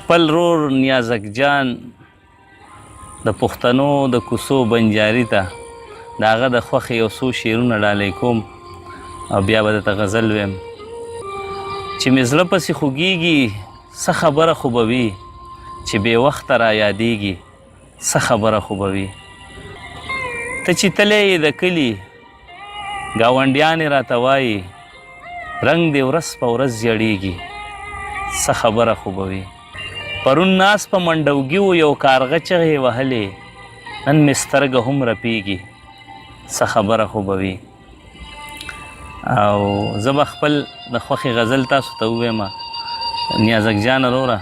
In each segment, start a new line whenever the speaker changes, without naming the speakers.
خپل رور نیازک جان د پښتنو د کوڅو بنجاري ته د هغه د خوښې یو څو شعرونه ډالۍ کوم او بیا به درته غزل ویم چې مې زړه پسې خوږیږي څه خبره خو به وي چې بې وخته را یادیږي څه خبره خو به وي ته چې تللی یې د کلي ګاونډیانې راته وایي رنګ دې ورځ په ورځ زیړیږي څه خبره خو به وي پرون ناس په منډوګي و یو کارغه چغې وهلې نن مې سترګه هم رپیږي څه خبره خو به وي او زه به خپل د خوښې غزل تاسو ته ووایم نیازک جان وروره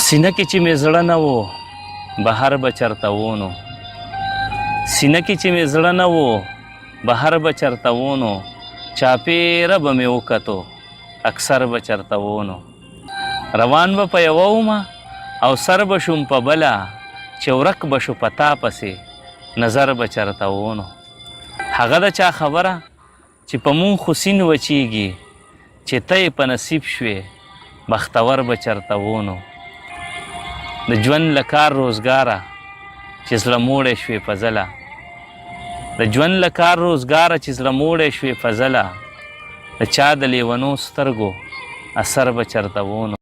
سینه کې چې مې زړه نه و بهر به چرته و نو سینه کې چې مې زړه نه و بهر به چرته و نو چاپېره به مې وکتو اکثر به چرته و نو روان به په یوه ومه او سر به شوم په بله چې ورک به شو په تا پسې نظر به چرته و نو هغه د چا خبره چې په مونږ خو سین وچیږي چې ته یې په نصیب شوې بختور به چرته و نو د ژوند له کار روزګاره چې زړه موړی شوې په ځله د ژوند له کار روزګاره چې زړه موړی شوې په ځله د چا د لیونو سترګو اثر به چرته و نو